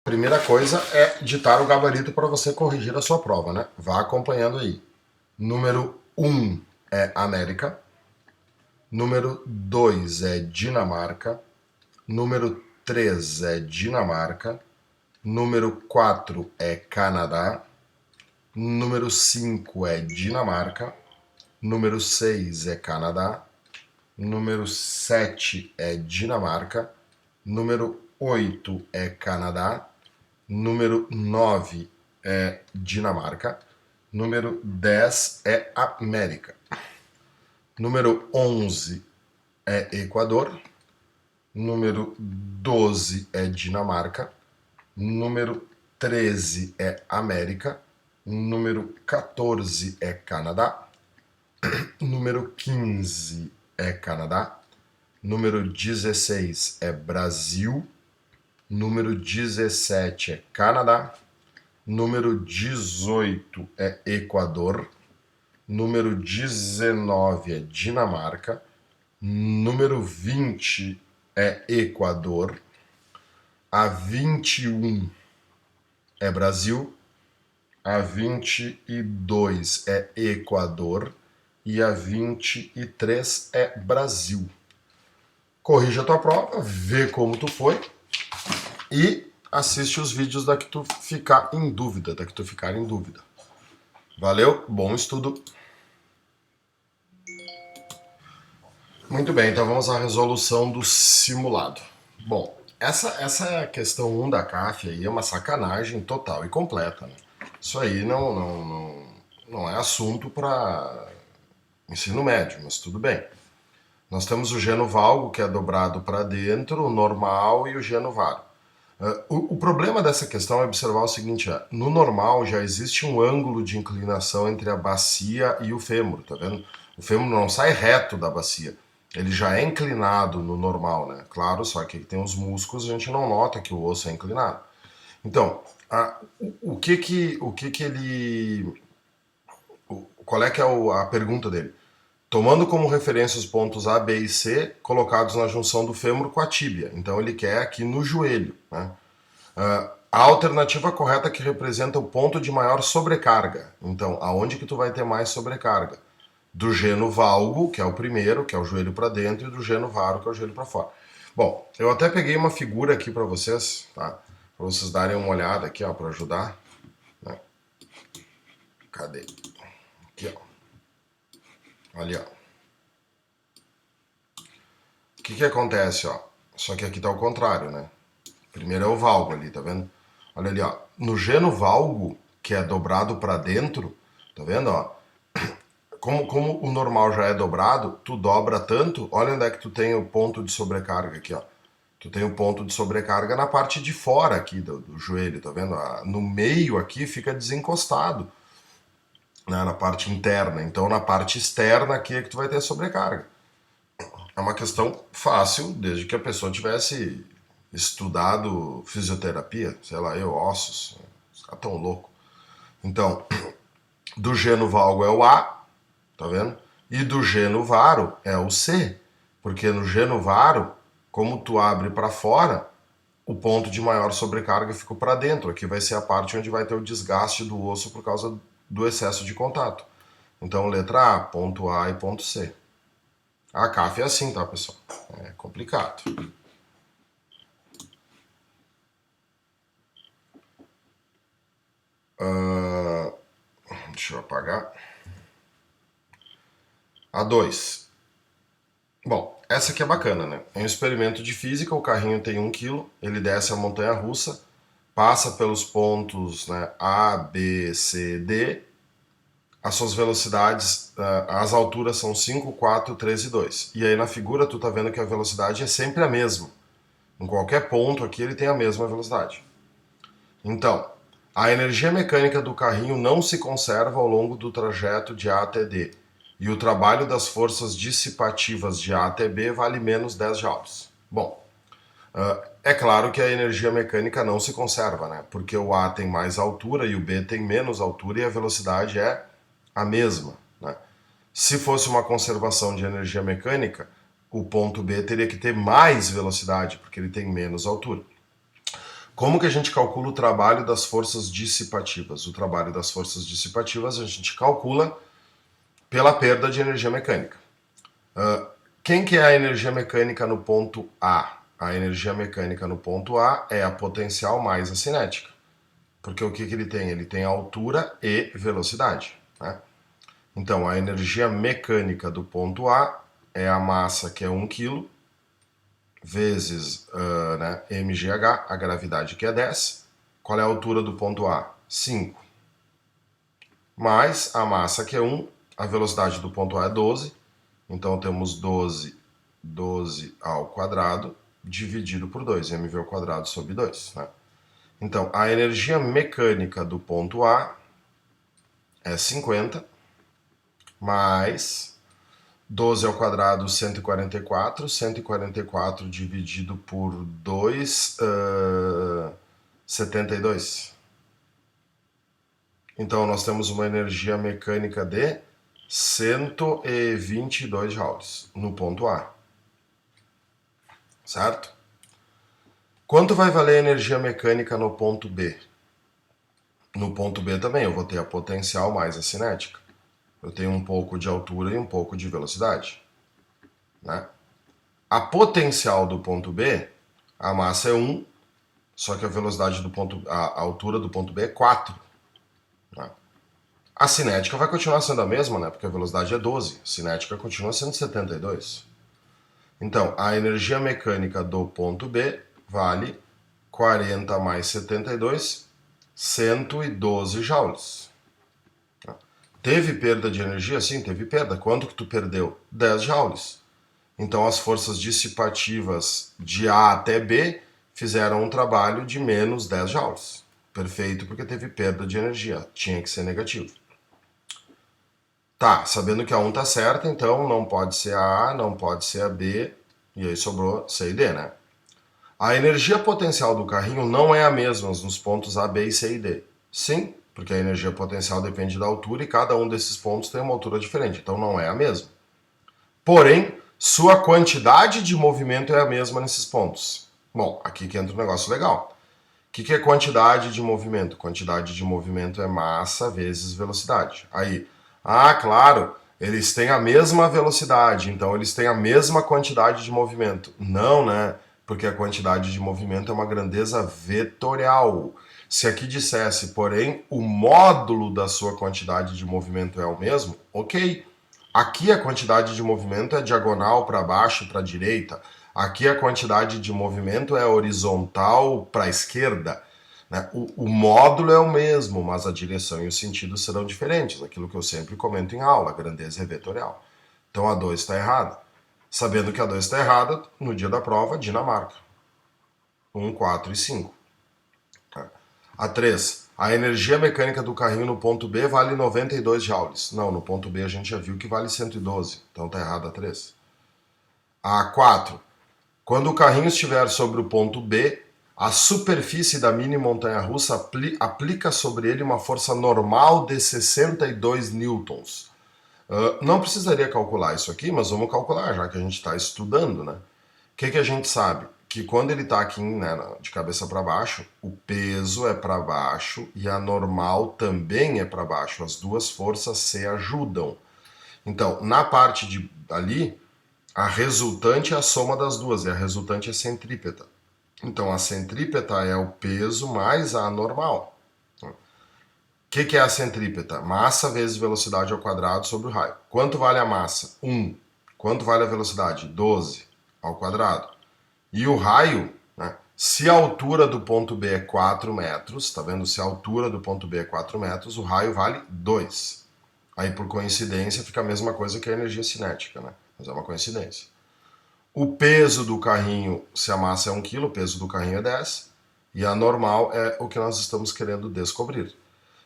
primeira coisa é ditar o gabarito para você corrigir a sua prova, né? Vá acompanhando aí. Número 1 é América. Número 2 é Dinamarca. Número 3 é Dinamarca. Número 4 é Canadá. Número 5 é Dinamarca. Número 6 é Canadá. Número 7 é Dinamarca. Número 8 é Canadá. Número 9 é Dinamarca. Número 10 é América. Número 11 é Equador. Número 12 é Dinamarca. Número 13 é América. Número 14 é Canadá. Número 15 é Canadá. Número 16 é Brasil. Número 17 é Canadá. Número 18 é Equador. Número 19 é Dinamarca. Número 20 é Equador. A 21 é Brasil. A 22 é Equador. E a 23 é Brasil. Corrija a tua prova, vê como tu foi e assiste os vídeos da que tu ficar em dúvida, Valeu, bom estudo. Muito bem, então vamos à resolução do simulado. Bom, essa questão 1 da CAF aí é uma sacanagem total e completa, né? Isso aí não é assunto para ensino médio, mas tudo bem. Nós temos o geno valgo, que é dobrado para dentro, o normal e o geno varo. O problema dessa questão é observar o seguinte, no normal já existe um ângulo de inclinação entre a bacia e o fêmur, tá vendo? O fêmur não sai reto da bacia, ele já é inclinado no normal, né? Claro, só que tem os músculos, a gente não nota que o osso é inclinado. Então, qual é que é a pergunta dele? Tomando como referência os pontos A, B e C colocados na junção do fêmur com a tíbia. Então ele quer aqui no joelho, né? A alternativa correta que representa o ponto de maior sobrecarga. Então, aonde que tu vai ter mais sobrecarga? Do geno valgo, que é o primeiro, que é o joelho para dentro, e do geno varo, que é o joelho para fora. Bom, eu até peguei uma figura aqui para vocês, tá? Para vocês darem uma olhada aqui, ó, para ajudar. Né? Cadê? Aqui, ó. Ali, ó. O que acontece, ó? Só que aqui tá ao contrário, né? Primeiro é o valgo ali, tá vendo? Olha ali, ó. No geno valgo, que é dobrado para dentro, tá vendo, ó? Como o normal já é dobrado, tu dobra tanto, olha onde é que tu tem o ponto de sobrecarga aqui, ó. Tu tem o ponto de sobrecarga na parte de fora aqui do joelho, tá vendo? No meio aqui fica desencostado, né, na parte interna. Então na parte externa aqui é que tu vai ter sobrecarga. É uma questão fácil, desde que a pessoa tivesse estudado fisioterapia, sei lá, ossos, os caras tão loucos. Então, do geno valgo é o A, tá vendo? E do geno varo é o C, porque no geno varo, como tu abre para fora, o ponto de maior sobrecarga fica para dentro. Aqui vai ser a parte onde vai ter o desgaste do osso por causa do excesso de contato. Então, letra A, ponto A e ponto C. A CAF é assim, tá, pessoal? É complicado. Deixa eu apagar. A 2. Bom, essa aqui é bacana, né? É um experimento de física, o carrinho tem 1 kg, ele desce a montanha russa, passa pelos pontos, né, A, B, C, D, as suas velocidades, as alturas são 5, 4, 3 e 2. E aí na figura tu tá vendo que a velocidade é sempre a mesma. Em qualquer ponto aqui ele tem a mesma velocidade. Então, a energia mecânica do carrinho não se conserva ao longo do trajeto de A até D. E o trabalho das forças dissipativas de A até B vale menos 10 joules. Bom, é claro que a energia mecânica não se conserva, né? Porque o A tem mais altura e o B tem menos altura e a velocidade é a mesma, né? Se fosse uma conservação de energia mecânica, o ponto B teria que ter mais velocidade, porque ele tem menos altura. Como que a gente calcula o trabalho das forças dissipativas? O trabalho das forças dissipativas a gente calcula pela perda de energia mecânica. Quem que é a energia mecânica no ponto A? A energia mecânica no ponto A é a potencial mais a cinética. Porque o que ele tem? Ele tem altura e velocidade. Né? Então, a energia mecânica do ponto A é a massa, que é 1 kg, vezes né, mgh, a gravidade, que é 10. Qual é a altura do ponto A? 5. Mais a massa, que é 1, a velocidade do ponto A é 12. Então, temos 12 ao quadrado, dividido por 2, mv ao quadrado sobre 2. Né? Então, a energia mecânica do ponto A é 50, mais 12 ao quadrado, 144. 144 dividido por 2, 72. Então, nós temos uma energia mecânica de 122 joules no ponto A. Certo? Quanto vai valer a energia mecânica no ponto B? No ponto B também eu vou ter a potencial mais a cinética. Eu tenho um pouco de altura e um pouco de velocidade. Né? A potencial do ponto B, a massa é 1, só que a velocidade do ponto, a altura do ponto B é 4. Né? A cinética vai continuar sendo a mesma, né? Porque a velocidade é 12. A cinética continua sendo 72. Então, a energia mecânica do ponto B vale 40 mais 72, 112 joules. Teve perda de energia? Sim, teve perda. Quanto que tu perdeu? 10 joules. Então, as forças dissipativas de A até B fizeram um trabalho de menos 10 joules. Perfeito, porque teve perda de energia. Tinha que ser negativo. Tá, sabendo que a 1 tá certa, então não pode ser a A, não pode ser a B, e aí sobrou C e D, né? A energia potencial do carrinho não é a mesma nos pontos A, B, C e D. Sim, porque a energia potencial depende da altura e cada um desses pontos tem uma altura diferente, então não é a mesma. Porém, sua quantidade de movimento é a mesma nesses pontos. Bom, aqui que entra um negócio legal. O que é quantidade de movimento? Quantidade de movimento é massa vezes velocidade. Aí, claro, eles têm a mesma velocidade, então eles têm a mesma quantidade de movimento. Não, né? Porque a quantidade de movimento é uma grandeza vetorial. Se aqui dissesse, porém, o módulo da sua quantidade de movimento é o mesmo, ok. Aqui a quantidade de movimento é diagonal para baixo, para a direita. Aqui a quantidade de movimento é horizontal para a esquerda. Né? O módulo é o mesmo, mas a direção e o sentido serão diferentes. Aquilo que eu sempre comento em aula, a grandeza é vetorial. Então a 2 está errada. Sabendo que a 2 está errada, no dia da prova, Dinamarca. 1, 4 e 5. A 3. A energia mecânica do carrinho no ponto B vale 92 joules. Não, no ponto B a gente já viu que vale 112. Então está errada a 3. A 4. Quando o carrinho estiver sobre o ponto B, a superfície da mini montanha-russa aplica sobre ele uma força normal de 62 newtons. Não precisaria calcular isso aqui, mas vamos calcular, já que a gente está estudando, né? O que a gente sabe? Que quando ele está aqui, né, de cabeça para baixo, o peso é para baixo e a normal também é para baixo. As duas forças se ajudam. Então, na parte de ali, a resultante é a soma das duas, e a resultante é centrípeta. Então, a centrípeta é o peso mais a normal. O que é a centrípeta? Massa vezes velocidade ao quadrado sobre o raio. Quanto vale a massa? 1. Quanto vale a velocidade? 12 ao quadrado. E o raio, né? Se a altura do ponto B é 4 metros, tá vendo? Se a altura do ponto B é 4 metros, o raio vale 2. Aí, por coincidência, fica a mesma coisa que a energia cinética, né? Mas é uma coincidência. O peso do carrinho, se a massa é 1 kg, o peso do carrinho é 10. E a normal é o que nós estamos querendo descobrir.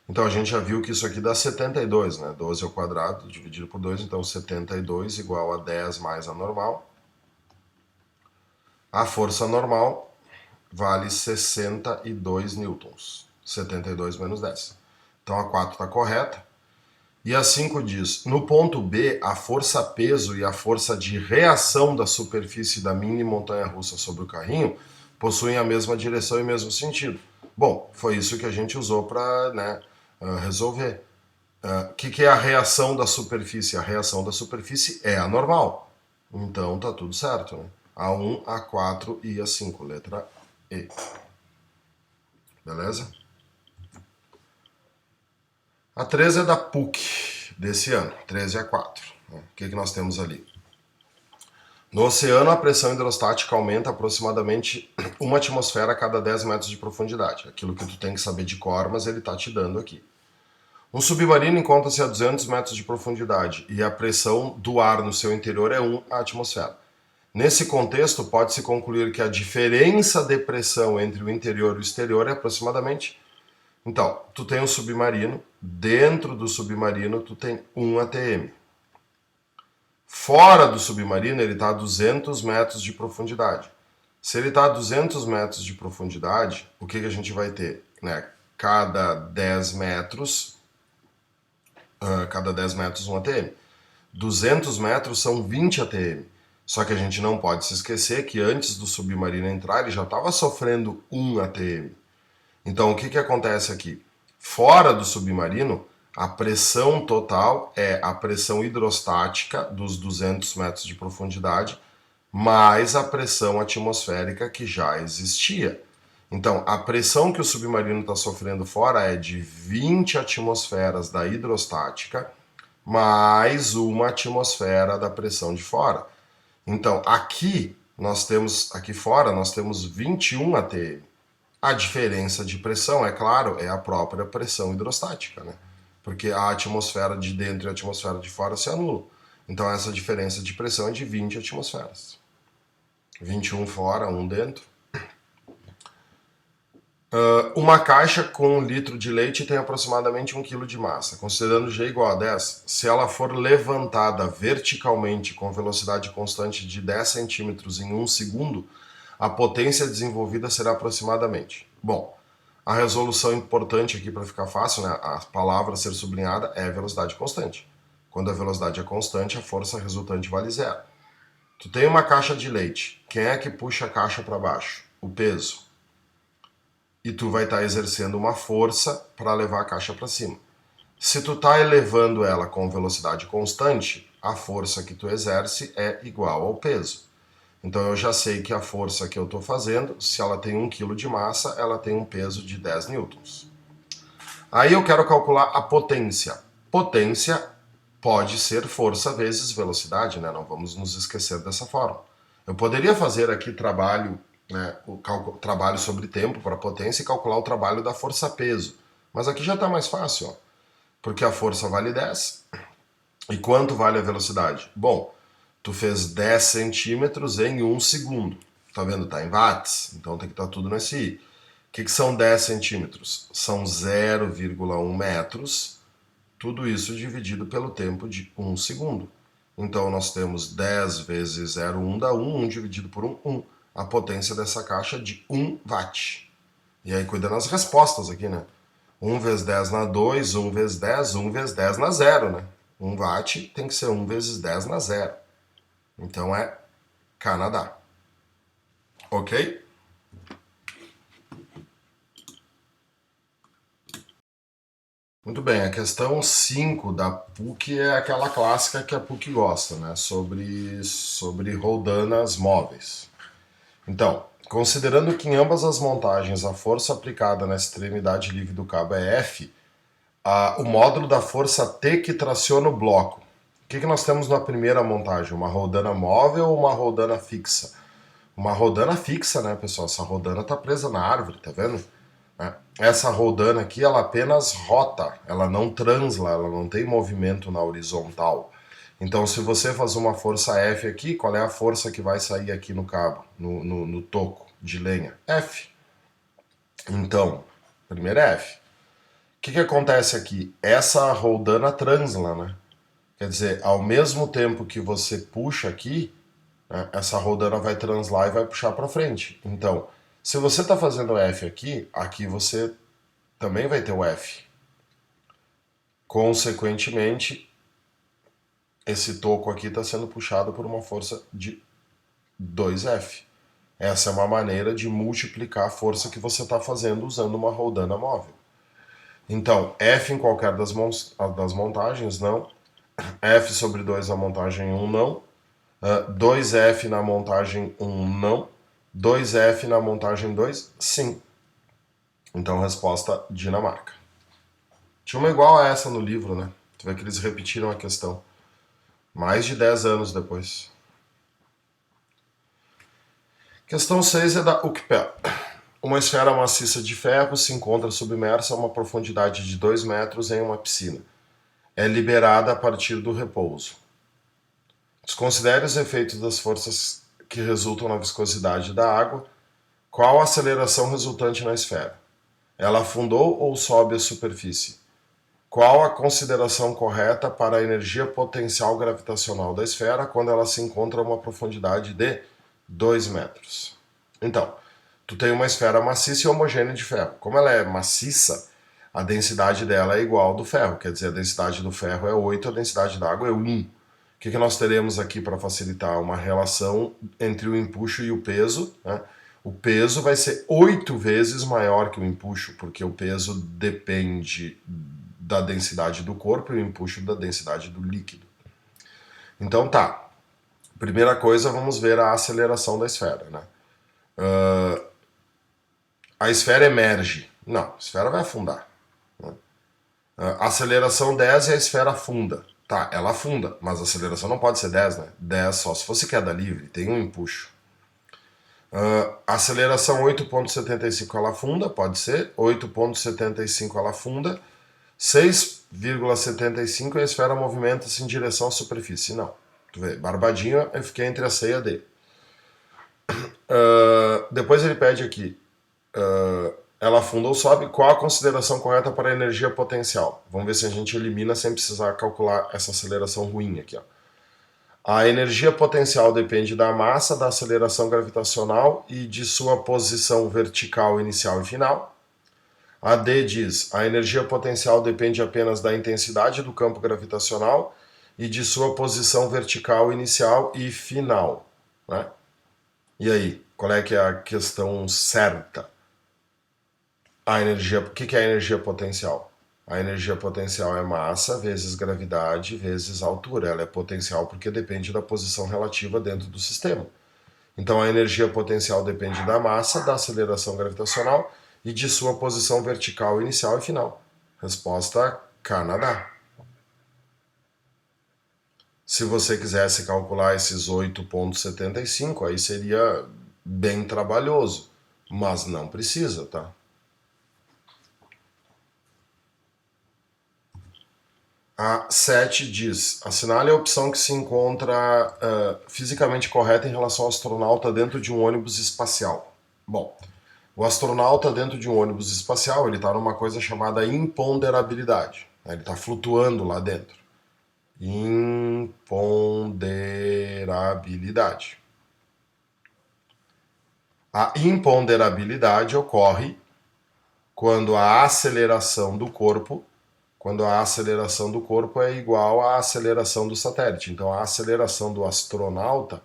Então, a gente já viu que isso aqui dá 72, né? 12 ao quadrado dividido por 2, então 72 igual a 10 mais a normal. A força normal vale 62 newtons. 72 menos 10. Então, a 4 está correta. E a 5 diz, no ponto B, a força-peso e a força de reação da superfície da mini montanha-russa sobre o carrinho possuem a mesma direção e mesmo sentido. Bom, foi isso que a gente usou para, né, resolver. O que é a reação da superfície? A reação da superfície é a normal. Então tá tudo certo, né? A1, A4 e A5, letra E. Beleza? A 13 é da PUC desse ano, 13 a 4. O que nós temos ali? No oceano, a pressão hidrostática aumenta aproximadamente 1 atmosfera a cada 10 metros de profundidade. Aquilo que tu tem que saber de cor, mas ele está te dando aqui. Um submarino encontra-se a 200 metros de profundidade e a pressão do ar no seu interior é 1 atmosfera. Nesse contexto, pode-se concluir que a diferença de pressão entre o interior e o exterior é aproximadamente... Então, tu tem um submarino, dentro do submarino tu tem 1 atm. Fora do submarino ele está a 200 metros de profundidade. Se ele está a 200 metros de profundidade, o que a gente vai ter? Né? Cada 10 metros 1 atm. 200 metros são 20 atm. Só que a gente não pode se esquecer que antes do submarino entrar, ele já estava sofrendo 1 atm. Então, o que acontece aqui? Fora do submarino, a pressão total é a pressão hidrostática dos 200 metros de profundidade, mais a pressão atmosférica que já existia. Então, a pressão que o submarino está sofrendo fora é de 20 atmosferas da hidrostática, mais 1 atmosfera da pressão de fora. Então, aqui fora, nós temos 21 atm. A diferença de pressão, é claro, é a própria pressão hidrostática, né? Porque a atmosfera de dentro e a atmosfera de fora se anulam. Então essa diferença de pressão é de 20 atmosferas. 21 fora, 1 dentro. Uma caixa com 1 litro de leite tem aproximadamente 1 kg de massa. Considerando G igual a 10, se ela for levantada verticalmente com velocidade constante de 10 centímetros em 1 segundo, a potência desenvolvida será aproximadamente. Bom, a resolução importante aqui para ficar fácil, né, a palavra a ser sublinhada é velocidade constante. Quando a velocidade é constante, a força resultante vale 0. Tu tem uma caixa de leite. Quem é que puxa a caixa para baixo? O peso. E tu vai estar exercendo uma força para levar a caixa para cima. Se tu está elevando ela com velocidade constante, a força que tu exerce é igual ao peso. Então eu já sei que a força que eu estou fazendo, se ela tem 1 kg de massa, ela tem um peso de 10 newtons. Aí eu quero calcular a potência. Potência pode ser força vezes velocidade, né? Não vamos nos esquecer dessa forma. Eu poderia fazer aqui trabalho, né, trabalho sobre tempo para potência e calcular o trabalho da força-peso. Mas aqui já está mais fácil, ó, porque a força vale 10. E quanto vale a velocidade? Bom, tu fez 10 centímetros em 1 segundo. Tá vendo? Tá em watts, então tem que estar tudo nesse I. O que são 10 centímetros? São 0,1 metros, tudo isso dividido pelo tempo de 1 segundo. Então nós temos 10 vezes 0,1 dá 1, 1 dividido por 1, 1. A potência dessa caixa é de 1 watt. E aí cuida nas respostas aqui, né? 1 vezes 10 na 2, 1 vezes 10, 1 vezes 10 na 0, né? 1 watt tem que ser 1 vezes 10 na 0. Então é Canadá. Ok? Muito bem, a questão 5 da PUC é aquela clássica que a PUC gosta, né? Sobre roldanas móveis. Então, considerando que em ambas as montagens a força aplicada na extremidade livre do cabo é F, o módulo da força T que traciona o bloco. O que nós temos na primeira montagem? Uma roldana móvel ou uma roldana fixa? Uma roldana fixa, né, pessoal? Essa roldana está presa na árvore, tá vendo? Essa roldana aqui, ela apenas rota, ela não transla, ela não tem movimento na horizontal. Então, se você fazer uma força F aqui, qual é a força que vai sair aqui no cabo, no toco de lenha? F. Então, primeiro é F. O que acontece aqui? Essa roldana transla, né? Quer dizer, ao mesmo tempo que você puxa aqui, né, essa roldana vai translar e vai puxar para frente. Então, se você está fazendo F aqui, aqui você também vai ter o F. Consequentemente, esse toco aqui está sendo puxado por uma força de 2F. Essa é uma maneira de multiplicar a força que você está fazendo usando uma roldana móvel. Então, F em qualquer das montagens, não. F sobre 2 na montagem 1, não. 2F na montagem 1, não. 2F na montagem 2, sim. Então, resposta Dinamarca. Tinha uma igual a essa no livro, né? Tu vê que eles repetiram a questão. Mais de 10 anos depois. Questão 6 é da Ukpel. Uma esfera maciça de ferro se encontra submersa a uma profundidade de 2 metros em uma piscina. É liberada a partir do repouso. Desconsidere os efeitos das forças que resultam na viscosidade da água. Qual a aceleração resultante na esfera? Ela afundou ou sobe a superfície? Qual a consideração correta para a energia potencial gravitacional da esfera quando ela se encontra a uma profundidade de 2 metros? Então, tu tem uma esfera maciça e homogênea de ferro. Como ela é maciça, a densidade dela é igual ao do ferro. Quer dizer, a densidade do ferro é 8, a densidade da água é 1. O que nós teremos aqui para facilitar? Uma relação entre o empuxo e o peso, né? O peso vai ser 8 vezes maior que o empuxo, porque o peso depende da densidade do corpo e o empuxo da densidade do líquido. Então tá, primeira coisa, vamos ver a aceleração da esfera, né? A esfera emerge. Não, a esfera vai afundar. Né? Aceleração 10 e a esfera afunda. Tá, ela afunda, mas a aceleração não pode ser 10, né? 10 só se fosse queda livre, tem um empuxo. Aceleração 8,75 ela afunda, pode ser. 8,75 ela afunda. 6,75 e a esfera movimenta-se em direção à superfície. Não. Tu vê, barbadinho, eu fiquei entre a C e a D. Depois ele pede aqui, ela afunda ou sobe, qual a consideração correta para a energia potencial? Vamos ver se a gente elimina sem precisar calcular essa aceleração ruim aqui. Ó. A energia potencial depende da massa, da aceleração gravitacional e de sua posição vertical inicial e final. A D diz, a energia potencial depende apenas da intensidade do campo gravitacional e de sua posição vertical inicial e final. Né? E aí, qual é que é a questão certa? O que é a energia potencial? A energia potencial é massa vezes gravidade vezes altura. Ela é potencial porque depende da posição relativa dentro do sistema. Então a energia potencial depende da massa, da aceleração gravitacional e de sua posição vertical inicial e final. Resposta Canadá. Se você quisesse calcular esses 8,75, aí seria bem trabalhoso, mas não precisa, tá? A 7 diz, assinale a opção que se encontra fisicamente correta em relação ao astronauta dentro de um ônibus espacial. Bom, o astronauta dentro de um ônibus espacial, ele está numa coisa chamada imponderabilidade. Ele está flutuando lá dentro. Imponderabilidade. A imponderabilidade ocorre quando a aceleração do corpo é igual à aceleração do satélite. Então a aceleração do astronauta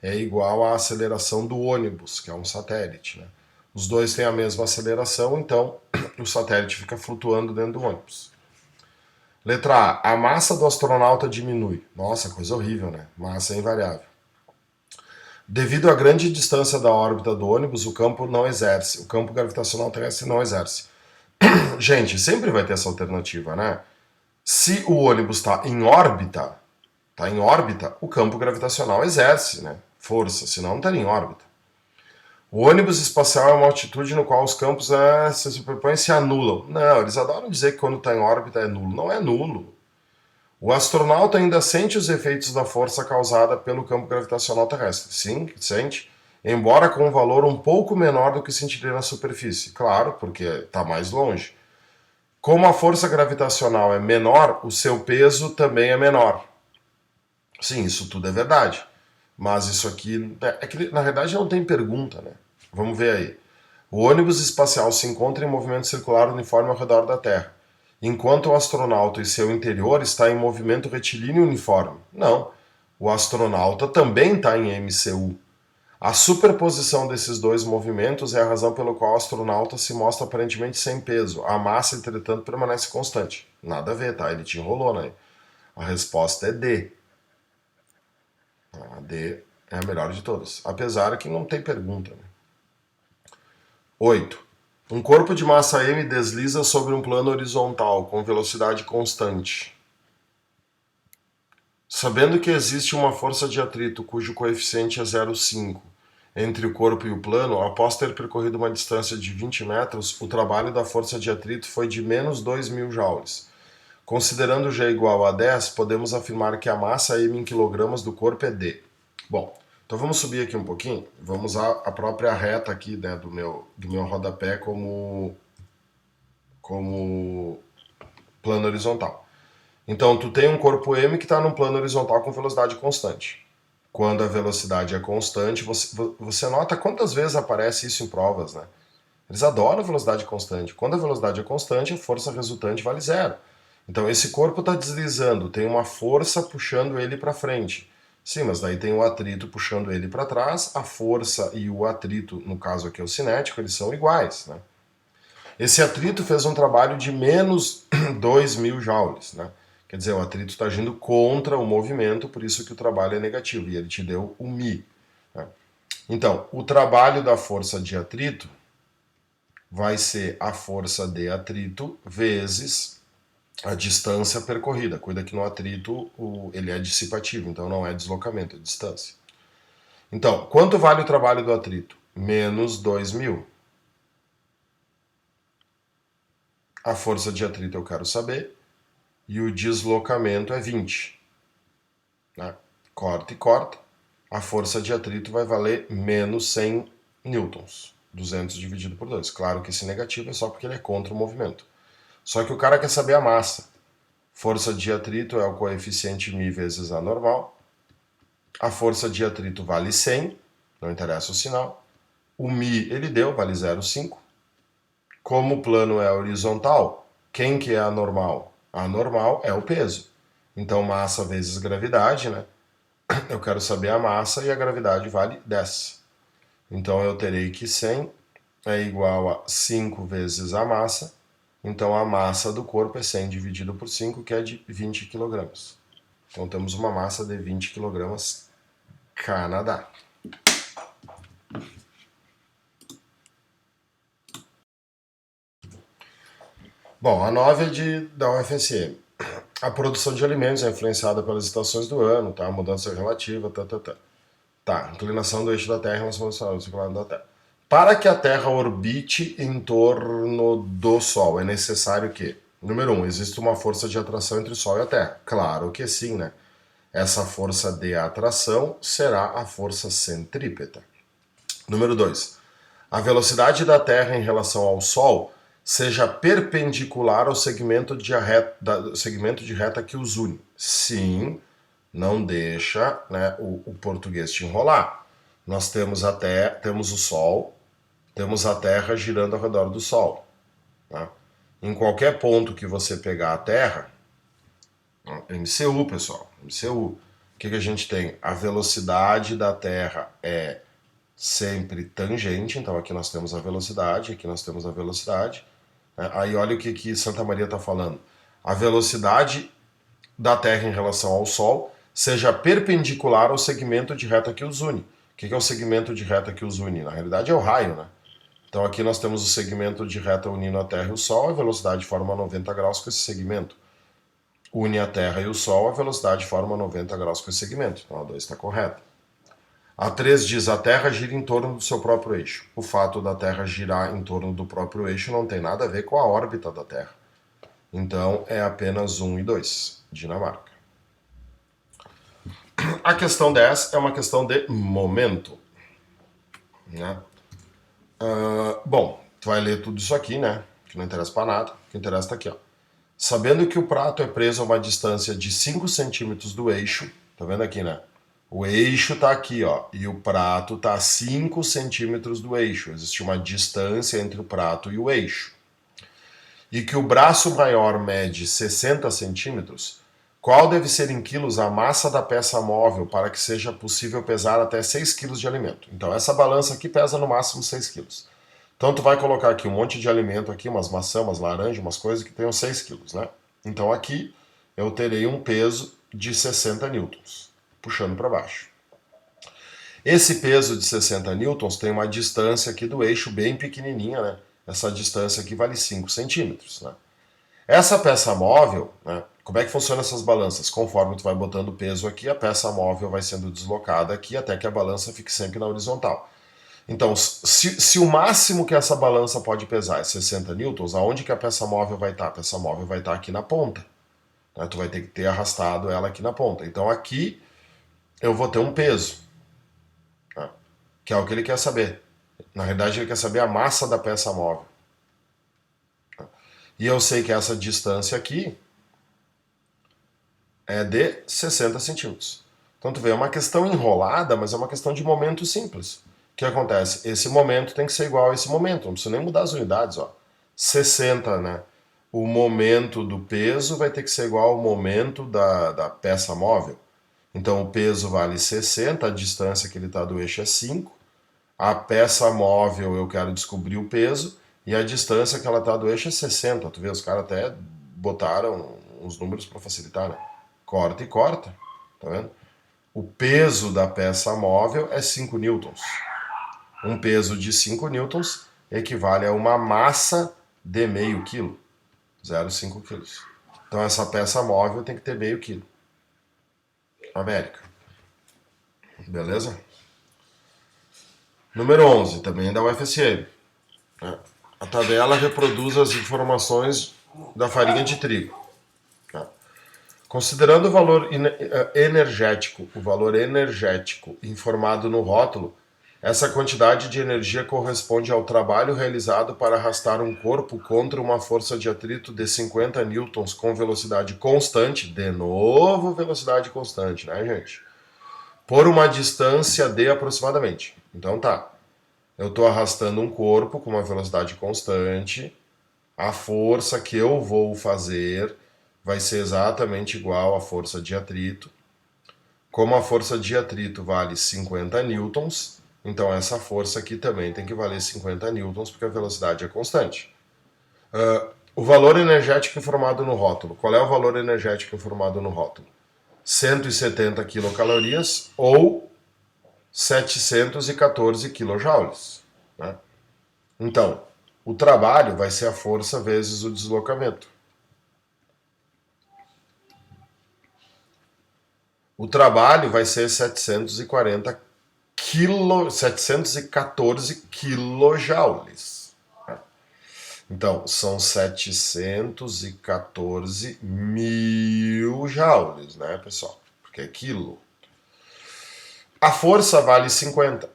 é igual à aceleração do ônibus, que é um satélite. Né? Os dois têm a mesma aceleração, então o satélite fica flutuando dentro do ônibus. Letra A. A massa do astronauta diminui. Nossa, coisa horrível, né? Massa é invariável. Devido à grande distância da órbita do ônibus, o campo gravitacional terrestre não exerce. Gente, sempre vai ter essa alternativa, né? Se o ônibus está em órbita, o campo gravitacional exerce, né? Força, senão não estaria em órbita. O ônibus espacial é uma altitude no qual os campos se superpõem e se anulam. Não, eles adoram dizer que quando está em órbita é nulo. Não é nulo. O astronauta ainda sente os efeitos da força causada pelo campo gravitacional terrestre. Sim, sente. Embora com um valor um pouco menor do que sentiria na superfície. Claro, porque está mais longe. Como a força gravitacional é menor, o seu peso também é menor. Sim, isso tudo é verdade. Mas isso aqui, é que na verdade não tem pergunta, né? Vamos ver aí. O ônibus espacial se encontra em movimento circular uniforme ao redor da Terra, enquanto o astronauta e seu interior está em movimento retilíneo uniforme. Não, o astronauta também está em MCU. A superposição desses dois movimentos é a razão pela qual o astronauta se mostra aparentemente sem peso. A massa, entretanto, permanece constante. Nada a ver, tá? Ele te enrolou, né? A resposta é D. A D é a melhor de todas. Apesar que não tem pergunta, né? 8. Um corpo de massa M desliza sobre um plano horizontal com velocidade constante. Sabendo que existe uma força de atrito cujo coeficiente é 0,5 entre o corpo e o plano, após ter percorrido uma distância de 20 metros, o trabalho da força de atrito foi de menos 2.000 joules. Considerando G igual a 10, podemos afirmar que a massa M em quilogramas do corpo é D. Bom, então vamos subir aqui um pouquinho. Vamos usar a própria reta aqui, né, do meu rodapé como plano horizontal. Então, tu tem um corpo M que está num plano horizontal com velocidade constante. Quando a velocidade é constante, você nota quantas vezes aparece isso em provas, né? Eles adoram velocidade constante. Quando a velocidade é constante, a força resultante vale zero. Então, esse corpo está deslizando, tem uma força puxando ele para frente. Sim, mas daí tem o atrito puxando ele para trás, a força e o atrito, no caso aqui o cinético, eles são iguais, né? Esse atrito fez um trabalho de menos 2.000 joules, né? Quer dizer, o atrito está agindo contra o movimento, por isso que o trabalho é negativo, e ele te deu o Mi. Né? Então, o trabalho da força de atrito vai ser a força de atrito vezes a distância percorrida. Cuida que no atrito ele é dissipativo, então não é deslocamento, é distância. Então, quanto vale o trabalho do atrito? Menos 2.000. A força de atrito eu quero saber. E o deslocamento é 20. Né? Corta e corta. A força de atrito vai valer menos 100 newtons. 200 dividido por 2. Claro que esse negativo é só porque ele é contra o movimento. Só que o cara quer saber a massa. Força de atrito é o coeficiente μ vezes A normal. A força de atrito vale 100. Não interessa o sinal. O μ ele deu, vale 0,5. Como o plano é horizontal, quem que é a normal? A normal é o peso. Então, massa vezes gravidade, né? Eu quero saber a massa e a gravidade vale 10. Então, eu terei que 100 é igual a 5 vezes a massa. Então, a massa do corpo é 100 dividido por 5, que é de 20 kg. Então, temos uma massa de 20 kg, Canadá. Bom, a 9 é da UFSM. A produção de alimentos é influenciada pelas estações do ano, tá? Mudança relativa, Tá, inclinação do eixo da Terra em relação ao Sol, inclinação da Terra. Para que a Terra orbite em torno do Sol, é necessário que, número 1, exista uma força de atração entre o Sol e a Terra. Claro que sim, né? Essa força de atração será a força centrípeta. Número 2, a velocidade da Terra em relação ao Sol seja perpendicular ao segmento de reta que os une. Sim, não deixa, né, o português te enrolar. Nós temos temos o Sol, temos a Terra girando ao redor do Sol. Tá? Em qualquer ponto que você pegar a Terra, MCU, pessoal, MCU. O que a gente tem? A velocidade da Terra é sempre tangente, então aqui nós temos a velocidade, aqui nós temos a velocidade. Aí olha o que Santa Maria está falando. A velocidade da Terra em relação ao Sol seja perpendicular ao segmento de reta que os une. O que é o segmento de reta que os une? Na realidade é o raio, né? Então aqui nós temos o segmento de reta unindo a Terra e o Sol, a velocidade forma 90 graus com esse segmento. Une a Terra e o Sol, a velocidade forma 90 graus com esse segmento. Então a 2 está correta. A 3 diz, a Terra gira em torno do seu próprio eixo. O fato da Terra girar em torno do próprio eixo não tem nada a ver com a órbita da Terra. Então é apenas 1 e 2, Dinamarca. A questão 10 é uma questão de momento. Né? Bom, tu vai ler tudo isso aqui, né? Que não interessa para nada. O que interessa está aqui, ó. Sabendo que o prato é preso a uma distância de 5 centímetros do eixo, tá vendo aqui, né? O eixo tá aqui, ó, e o prato tá a 5 centímetros do eixo. Existe uma distância entre o prato e o eixo. E que o braço maior mede 60 centímetros, Qual deve ser em quilos a massa da peça móvel para que seja possível pesar até 6 quilos de alimento? Então, essa balança aqui pesa no máximo 6 quilos. Então, tu vai colocar aqui um monte de alimento, aqui, umas maçãs, umas laranjas, umas coisas que tenham 6 quilos, né? Então, aqui eu terei um peso de 60 newtons, puxando para baixo. Esse peso de 60 newtons tem uma distância aqui do eixo bem pequenininha, né? Essa distância aqui vale 5 centímetros, né? Essa peça móvel, né? Como é que funciona essas balanças? Conforme tu vai botando o peso aqui, a peça móvel vai sendo deslocada aqui até que a balança fique sempre na horizontal. Então, se o máximo que essa balança pode pesar é 60 newtons, aonde que a peça móvel vai estar? A peça móvel vai estar aqui na ponta. Né? Tu vai ter que ter arrastado ela aqui na ponta. Então, aqui eu vou ter um peso, né? Que é o que ele quer saber. Na realidade, ele quer saber a massa da peça móvel. E eu sei que essa distância aqui é de 60 centímetros. Então, tu vê, é uma questão enrolada, mas é uma questão de momento simples. O que acontece? Esse momento tem que ser igual a esse momento, não precisa nem mudar as unidades, ó. 60, né? O momento do peso vai ter que ser igual ao momento da peça móvel. Então, o peso vale 60, a distância que ele está do eixo é 5. A peça móvel eu quero descobrir o peso, e a distância que ela está do eixo é 60. Tu vê, os caras até botaram uns números para facilitar, né? Corta e corta, tá vendo? O peso da peça móvel é 5 newtons. Um peso de 5 newtons equivale a uma massa de meio quilo, 0,5 quilos. Então essa peça móvel tem que ter meio quilo. América. Beleza? Número 11, também é da UFSM. A tabela reproduz as informações da farinha de trigo. Considerando o valor energético informado no rótulo, essa quantidade de energia corresponde ao trabalho realizado para arrastar um corpo contra uma força de atrito de 50 newtons com velocidade constante, de novo velocidade constante, né, gente? Por uma distância de aproximadamente. Então tá, eu estou arrastando um corpo com uma velocidade constante, a força que eu vou fazer vai ser exatamente igual à força de atrito. Como a força de atrito vale 50 newtons, então essa força aqui também tem que valer 50 newtons, porque a velocidade é constante. O valor energético informado no rótulo. Qual é o valor energético informado no rótulo? 170 quilocalorias ou 714 quilojoules. Né? Então, o trabalho vai ser a força vezes o deslocamento. O trabalho vai ser 714 quilojoules. Então, são 714 mil joules, né, pessoal? Porque é quilo. A força vale 50.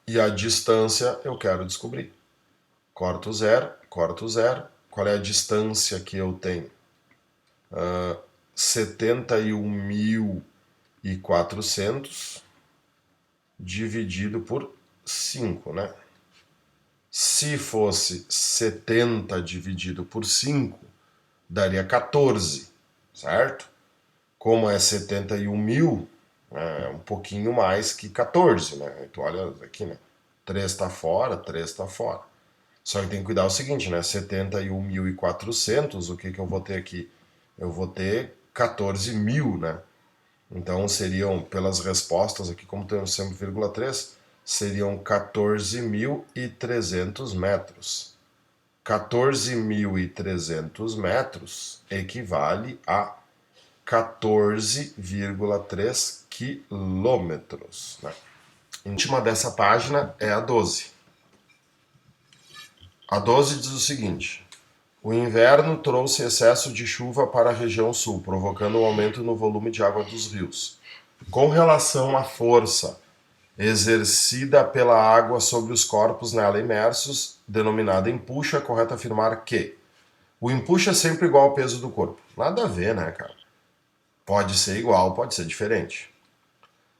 E a distância eu quero descobrir. Corto o zero, corto o zero. Qual é a distância que eu tenho? 71.400 dividido por 5, né? Se fosse 70 dividido por 5, daria 14, certo? Como é 71 mil, é um pouquinho mais que 14, né? Então olha aqui, né? 3 está fora, 3 está fora. Só que tem que cuidar o seguinte, né? 71.400, o que eu vou ter aqui? Eu vou ter 14 mil, né? Então seriam, pelas respostas aqui, como temos sempre 0,3, seriam 14.300 metros. 14.300 metros equivale a 14,3 quilômetros. Né? A última dessa página é a 12. A 12 diz o seguinte: o inverno trouxe excesso de chuva para a região sul, provocando um aumento no volume de água dos rios. Com relação à força exercida pela água sobre os corpos nela imersos, denominada empuxo, é correto afirmar que o empuxo é sempre igual ao peso do corpo. Nada a ver, né, cara? Pode ser igual, pode ser diferente.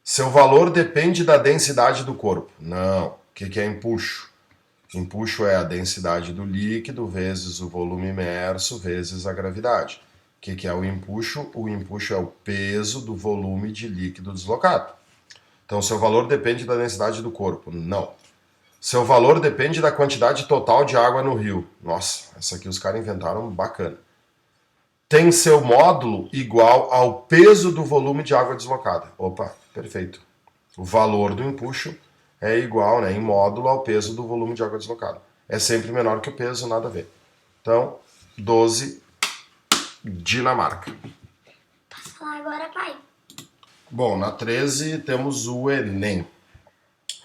Seu valor depende da densidade do corpo. Não. O que é empuxo? Empuxo é a densidade do líquido vezes o volume imerso vezes a gravidade. que é o empuxo? O empuxo é o peso do volume de líquido deslocado. Então, seu valor depende da densidade do corpo. Não. Seu valor depende da quantidade total de água no rio. Nossa, essa aqui os caras inventaram bacana. Tem seu módulo igual ao peso do volume de água deslocada. Opa, perfeito. O valor do empuxo é igual, né, em módulo ao peso do volume de água deslocada. É sempre menor que o peso, nada a ver. Então, 12, Dinamarca. Posso falar agora, pai? Bom, na 13 temos o Enem.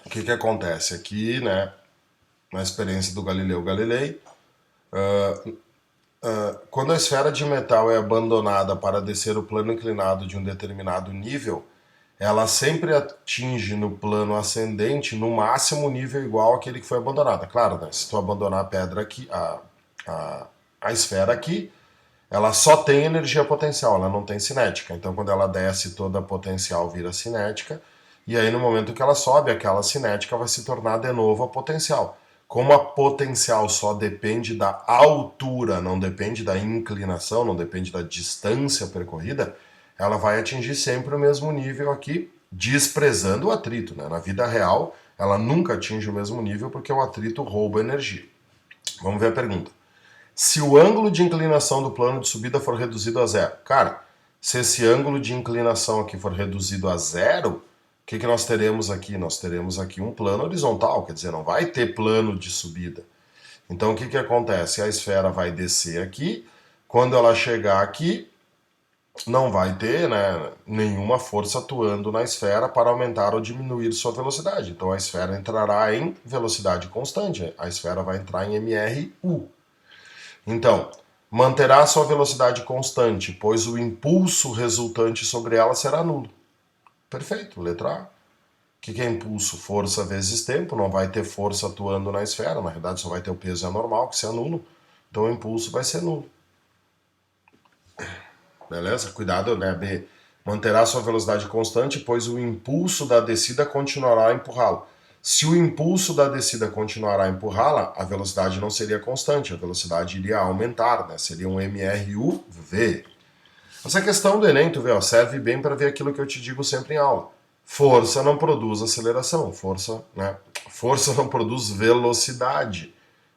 O que acontece aqui, né, na experiência do Galileu Galilei, quando a esfera de metal é abandonada para descer o plano inclinado de um determinado nível, ela sempre atinge no plano ascendente no máximo nível igual àquele que foi abandonado. Claro, né? Se tu abandonar a pedra aqui, a esfera aqui, ela só tem energia potencial, ela não tem cinética. Então, quando ela desce, toda a potencial vira cinética. E aí, no momento que ela sobe, aquela cinética vai se tornar de novo a potencial. Como a potencial só depende da altura, não depende da inclinação, não depende da distância percorrida, ela vai atingir sempre o mesmo nível aqui, desprezando o atrito, né? Na vida real, ela nunca atinge o mesmo nível porque o atrito rouba energia. Vamos ver a pergunta. Se o ângulo de inclinação do plano de subida for reduzido a zero, cara, se esse ângulo de inclinação aqui for reduzido a zero, o que nós teremos aqui? Nós teremos aqui um plano horizontal, quer dizer, não vai ter plano de subida. Então, o que acontece? A esfera vai descer aqui, quando ela chegar aqui, não vai ter, né, nenhuma força atuando na esfera para aumentar ou diminuir sua velocidade. Então, a esfera entrará em velocidade constante, a esfera vai entrar em MRU. Então, manterá sua velocidade constante, pois o impulso resultante sobre ela será nulo. Perfeito, letra A. O que é impulso? Força vezes tempo, não vai ter força atuando na esfera, na verdade só vai ter o peso anormal, que se é nulo, então o impulso vai ser nulo. Beleza? Cuidado, né, B? Manterá sua velocidade constante, pois o impulso da descida continuará a empurrá-lo. Se o impulso da descida continuará a empurrá-la, a velocidade não seria constante, a velocidade iria aumentar, né? Seria um MRUV. Essa questão do Enem, tu vê, ó, serve bem para ver aquilo que eu te digo sempre em aula. Força não produz aceleração, força não produz velocidade,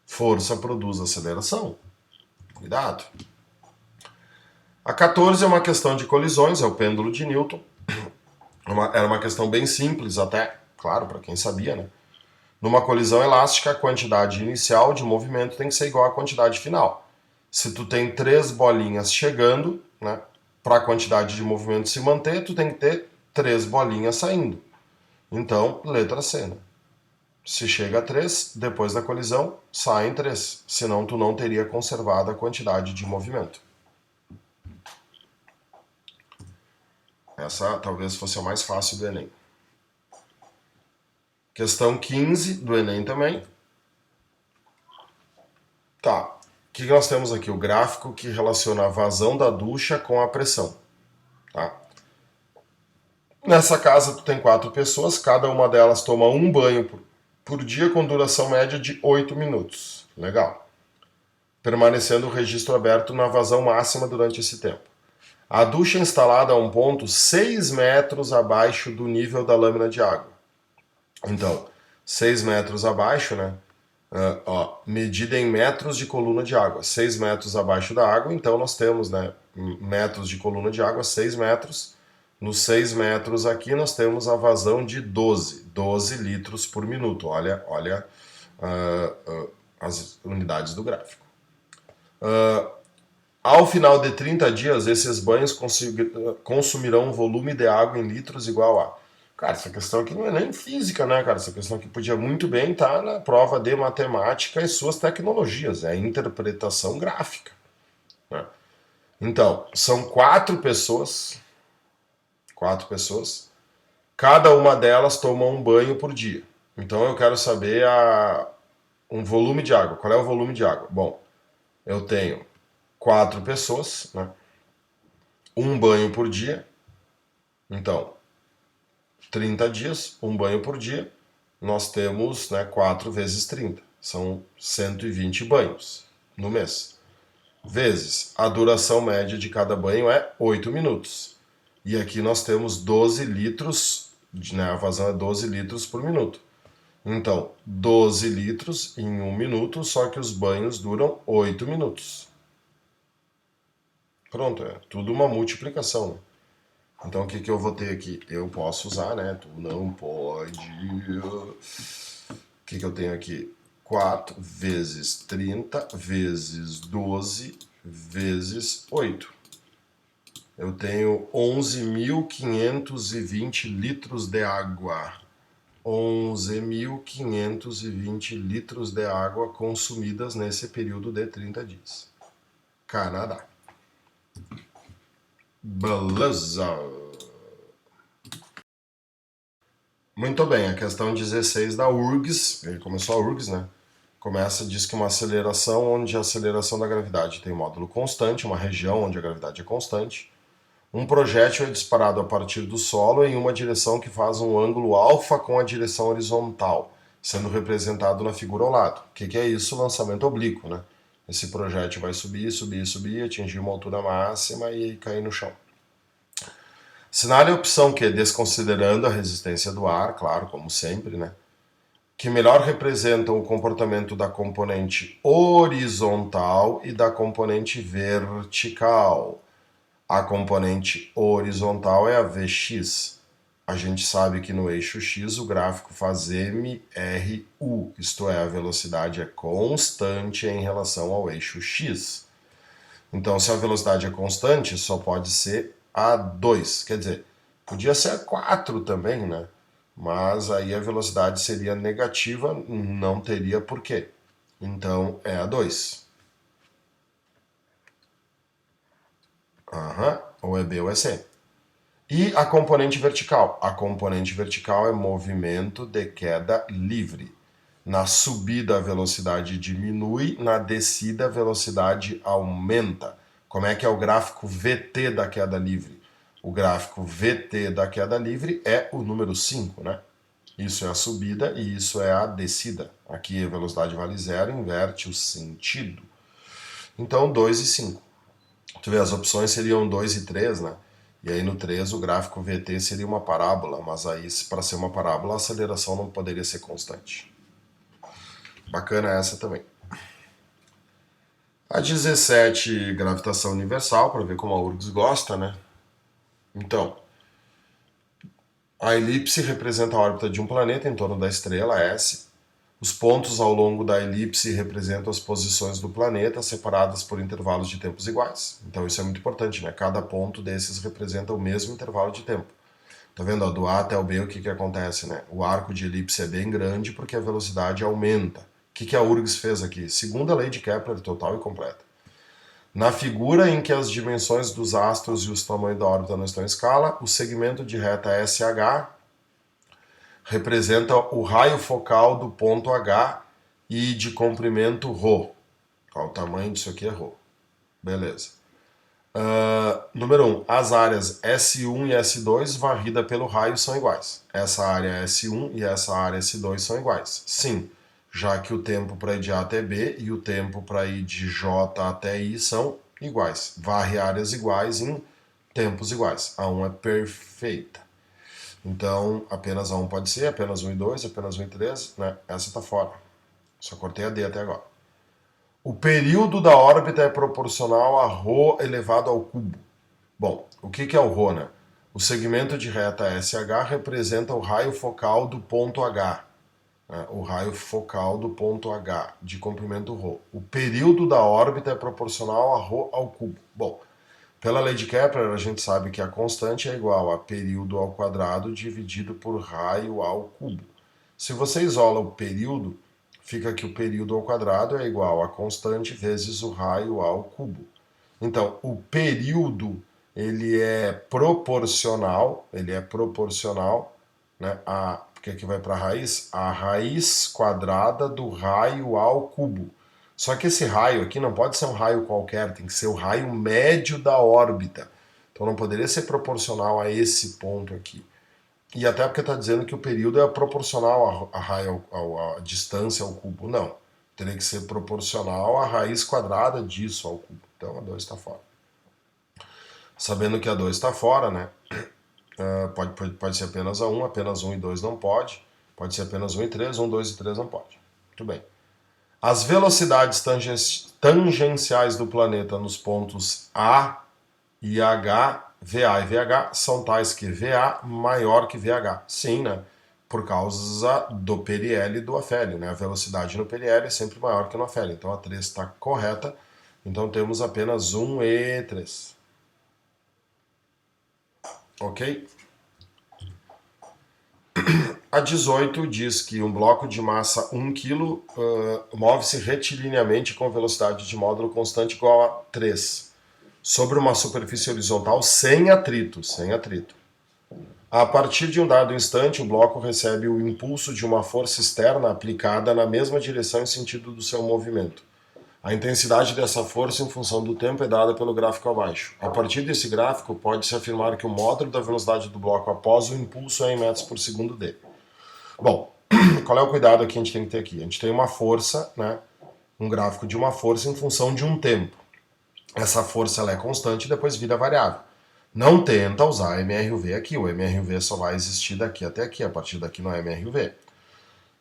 força produz aceleração. Cuidado. A 14 é uma questão de colisões, é o pêndulo de Newton. Era uma questão bem simples até, claro, para quem sabia, né? Numa colisão elástica, a quantidade inicial de movimento tem que ser igual à quantidade final. Se tu tem 3 bolinhas chegando, né, para a quantidade de movimento se manter, tu tem que ter 3 bolinhas saindo. Então, letra C, né? Se chega a 3, depois da colisão, saem 3. Senão, tu não teria conservado a quantidade de movimento. Essa talvez fosse a mais fácil do Enem. Questão 15 do Enem também. Tá. O que nós temos aqui? O gráfico que relaciona a vazão da ducha com a pressão. Tá? Nessa casa tu tem 4 pessoas, cada uma delas toma um banho por dia com duração média de 8 minutos. Legal. Permanecendo o registro aberto na vazão máxima durante esse tempo. A ducha é instalada a um ponto 6 metros abaixo do nível da lâmina de água. Então, 6 metros abaixo, né? Medida em metros de coluna de água. 6 metros abaixo da água, então nós temos, né, metros de coluna de água, 6 metros. Nos 6 metros aqui nós temos a vazão de 12 litros por minuto. Olha as unidades do gráfico. Ao final de 30 dias, esses banhos consumirão um volume de água em litros igual a... Cara, essa questão aqui não é nem física, né, cara? Essa questão aqui podia muito bem estar na prova de matemática e suas tecnologias. É interpretação gráfica. Né? Então, são 4 pessoas. 4 pessoas. Cada uma delas toma um banho por dia. Então, eu quero saber um volume de água. Qual é o volume de água? Bom, eu tenho 4 pessoas, né? Um banho por dia. Então, 30 dias, um banho por dia, nós temos, né, 4 vezes 30. São 120 banhos no mês. vezes a duração média de cada banho é 8 minutos. E aqui nós temos 12 litros, né, a vazão é 12 litros por minuto. Então, 12 litros em 1 minuto, só que os banhos duram 8 minutos. Pronto, é tudo uma multiplicação, né? Então, o que que eu vou ter aqui? Eu posso usar, né? Tu não pode. O que que eu tenho aqui? 4 vezes 30 vezes 12 vezes 8. Eu tenho 11.520 litros de água. 11.520 litros de água consumidas nesse período de 30 dias. Canadá. Beleza. Muito bem, a questão 16 da URGS, ele começou a URGS, né? Começa, diz que uma aceleração onde a aceleração da gravidade tem módulo constante, uma região onde a gravidade é constante. Um projétil é disparado a partir do solo em uma direção que faz um ângulo alfa com a direção horizontal, sendo representado na figura ao lado. O que é isso? Lançamento oblíquo, né? Esse projétil vai subir, subir, subir, atingir uma altura máxima e cair no chão. Assinale a opção Q, desconsiderando a resistência do ar, claro, como sempre, né? Que melhor representam o comportamento da componente horizontal e da componente vertical. A componente horizontal é a Vx. A gente sabe que no eixo x o gráfico faz MRU, isto é, a velocidade é constante em relação ao eixo x. Então, se a velocidade é constante, só pode ser a2. Quer dizer, podia ser a 4 também, né? Mas aí a velocidade seria negativa, não teria porquê. Então, é a 2. Ou é B ou é C. E a componente vertical? A componente vertical é movimento de queda livre. Na subida a velocidade diminui, na descida a velocidade aumenta. Como é que é o gráfico VT da queda livre? O gráfico VT da queda livre é o número 5, né? Isso é a subida e isso é a descida. Aqui a velocidade vale zero, inverte o sentido. Então 2 e 5. Tu vê, as opções seriam 2 e 3, né? E aí no 3 o gráfico VT seria uma parábola, mas aí para ser uma parábola a aceleração não poderia ser constante. Bacana essa também. A 17, gravitação universal, para ver como a URGS gosta, né? Então, a elipse representa a órbita de um planeta em torno da estrela S. Os pontos ao longo da elipse representam as posições do planeta, separadas por intervalos de tempos iguais. Então isso é muito importante, né? Cada ponto desses representa o mesmo intervalo de tempo. Tá vendo? Ó, do A até o B, o que acontece, né? O arco de elipse é bem grande porque a velocidade aumenta. O que a URGS fez aqui? Segunda lei de Kepler, total e completa. Na figura em que as dimensões dos astros e os tamanhos da órbita não estão em escala, o segmento de reta SH representa o raio focal do ponto H e de comprimento ρ. O tamanho disso aqui é ρ. Beleza. Número 1. As áreas S1 e S2 varrida pelo raio são iguais. Essa área S1 e essa área S2 são iguais. Sim, já que o tempo para ir de A até B e o tempo para ir de J até I são iguais. Varre áreas iguais em tempos iguais. A 1 é perfeita. Então, apenas a 1 pode ser, apenas 1 e 2, apenas 1 e 3, né? Essa está fora. Só cortei a D até agora. O período da órbita é proporcional a ρ elevado ao cubo. Bom, o que é o ρ, né? O segmento de reta SH representa o raio focal do ponto H. Né? O raio focal do ponto H, de comprimento ρ. O período da órbita é proporcional a ρ ao cubo. Bom, pela lei de Kepler, a gente sabe que a constante é igual a período ao quadrado dividido por raio ao cubo. Se você isola o período, fica que o período ao quadrado é igual a constante vezes o raio ao cubo. Então, o período ele é proporcional, né, porque aqui vai para a raiz quadrada do raio ao cubo. Só que esse raio aqui não pode ser um raio qualquer, tem que ser o raio médio da órbita. Então não poderia ser proporcional a esse ponto aqui. E até porque está dizendo que o período é proporcional a raio, a distância ao cubo. Não. Teria que ser proporcional à raiz quadrada disso ao cubo. Então a 2 está fora. Sabendo que a 2 está fora, né? Pode ser apenas apenas 1 e 2 não pode. Pode ser apenas 1 e 3, 1, 2 e 3 não pode. Muito bem. As velocidades tangenciais do planeta nos pontos A e H, VA e VH, são tais que VA maior que VH. Sim, né? Por causa do PLL e do afélio, né? A velocidade no PLL é sempre maior que no afélio. Então a 3 está correta. Então temos apenas 1 e 3. Ok? A 18 diz que um bloco de massa 1 kg move-se retilinamente com velocidade de módulo constante igual a 3, sobre uma superfície horizontal sem atrito. A partir de um dado instante, o bloco recebe o impulso de uma força externa aplicada na mesma direção e sentido do seu movimento. A intensidade dessa força em função do tempo é dada pelo gráfico abaixo. A partir desse gráfico, pode-se afirmar que o módulo da velocidade do bloco após o impulso é em metros por segundo dele. Bom, qual é o cuidado que a gente tem que ter aqui? A gente tem uma força, né, um gráfico de uma força em função de um tempo. Essa força ela é constante e depois vira variável. Não tenta usar MRV aqui, o MRV só vai existir daqui até aqui, a partir daqui não é MRV.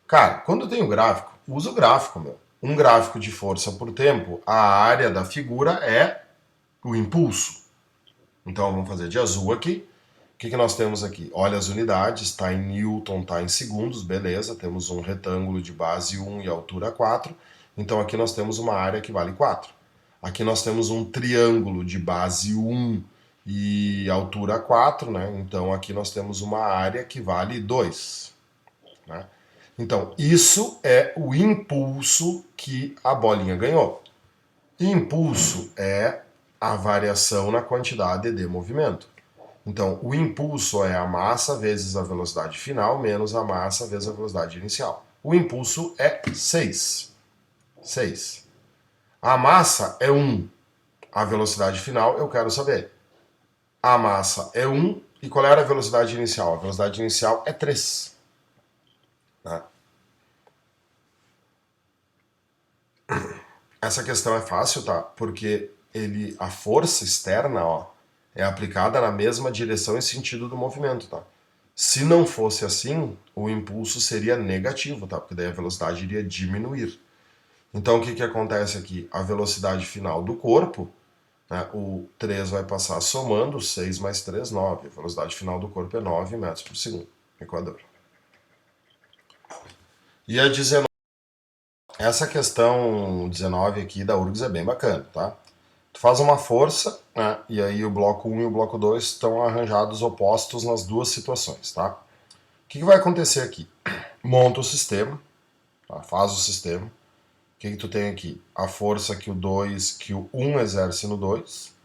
Cara, quando tem o gráfico, usa o gráfico, meu. Um gráfico de força por tempo, a área da figura é o impulso. Então vamos fazer de azul aqui. O que nós temos aqui? Olha as unidades, está em Newton, está em segundos, beleza. Temos um retângulo de base 1 e altura 4. Então aqui nós temos uma área que vale 4. Aqui nós temos um triângulo de base 1 e altura 4, né? Então aqui nós temos uma área que vale 2, né? Então, isso é o impulso que a bolinha ganhou. Impulso é a variação na quantidade de movimento. Então, o impulso é a massa vezes a velocidade final menos a massa vezes a velocidade inicial. O impulso é 6. 6. A massa é 1. A velocidade final eu quero saber. A massa é 1. E qual era a velocidade inicial? A velocidade inicial é 3. Né? Essa questão é fácil, tá? Porque a força externa, ó, é aplicada na mesma direção e sentido do movimento, tá? Se não fosse assim, o impulso seria negativo, tá? Porque daí a velocidade iria diminuir. Então o que acontece aqui? A velocidade final do corpo, né, o 3 vai passar somando, 6 mais 3, 9. A velocidade final do corpo é 9 metros por segundo, Equador. E a 19. Essa questão 19 aqui da URGS é bem bacana, tá? Tu faz uma força, né, e aí o bloco 1 e o bloco 2 estão arranjados opostos nas duas situações, tá? O que vai acontecer aqui? Monta o sistema, tá? Faz o sistema. O que tu tem aqui? A força que o 1 exerce no 2,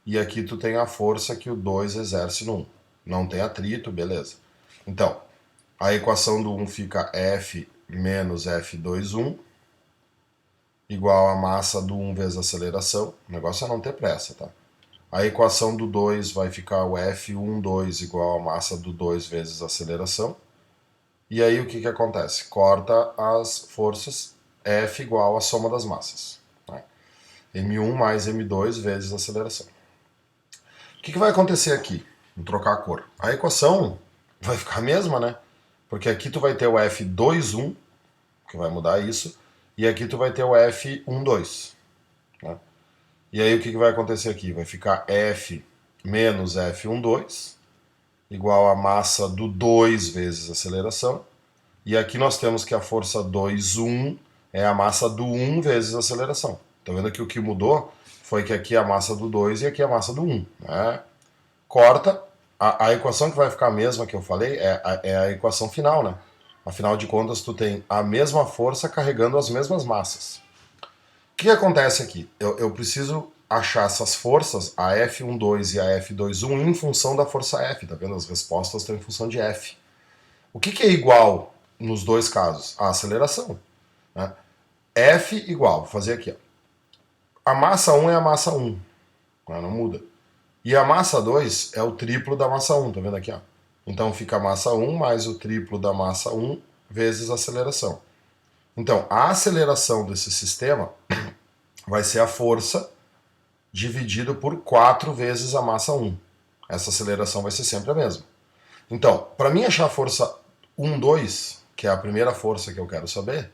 e aqui tu tem a força que o 2 exerce no 1. Não tem atrito, beleza. Então, a equação do 1 fica F menos F2,1 igual a massa do 1 vezes a aceleração. O negócio é não ter pressa, tá? A equação do 2 vai ficar o F12 igual a massa do 2 vezes a aceleração. E aí o que acontece? Corta as forças, F igual a soma das massas. Né? M1 mais M2 vezes a aceleração. O que vai acontecer aqui? Vou trocar a cor. A equação vai ficar a mesma, né? Porque aqui tu vai ter o F21, que vai mudar isso, e aqui tu vai ter o F12. Né? E aí o que vai acontecer aqui? Vai ficar F menos F12 igual a massa do 2 vezes a aceleração. E aqui nós temos que a força 2,1 é a massa do 1 vezes a aceleração. Tá vendo que o que mudou foi que aqui é a massa do 2 e aqui é a massa do 1. Né? Corta. A equação que vai ficar a mesma que eu falei é a equação final, né? Afinal de contas, tu tem a mesma força carregando as mesmas massas. O que acontece aqui? Eu preciso achar essas forças, a F12 e a F21, em função da força F, tá vendo? As respostas estão em função de F. O que é igual nos dois casos? A aceleração. Né? F igual, vou fazer aqui. Ó. A massa 1 é a massa 1, né? Não muda. E a massa 2 é o triplo da massa 1, tá vendo aqui? Ó? Então fica a massa 1 mais o triplo da massa 1 vezes a aceleração. Então, a aceleração desse sistema vai ser a força dividido por 4 vezes a massa 1. Essa aceleração vai ser sempre a mesma. Então, para mim achar a força 1, 2, que é a primeira força que eu quero saber,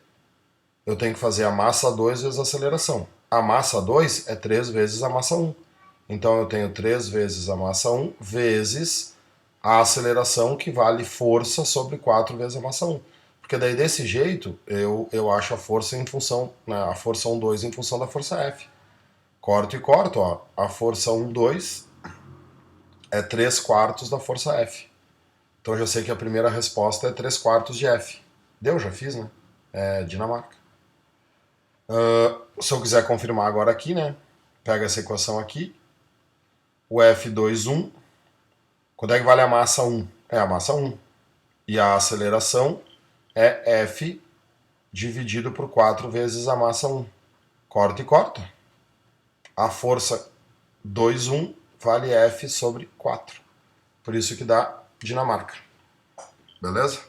eu tenho que fazer a massa 2 vezes a aceleração. A massa 2 é 3 vezes a massa 1. Então eu tenho 3 vezes a massa 1 vezes a aceleração, que vale força sobre 4 vezes a massa 1. Porque daí desse jeito eu acho a força em função, né, a força 1, 2 em função da força F. Corto e corto, ó. A força 1, 2 é 3 quartos da força F. Então eu já sei que a primeira resposta é 3 quartos de F. Deu, já fiz, né? É Dinamarca. Se eu quiser confirmar agora aqui, né? Pega essa equação aqui. O F21. Quando é que vale a massa 1? É a massa 1. E a aceleração é F dividido por 4 vezes a massa 1. Corta e corta. A força 2,1 vale F sobre 4. Por isso que dá Dinamarca. Beleza?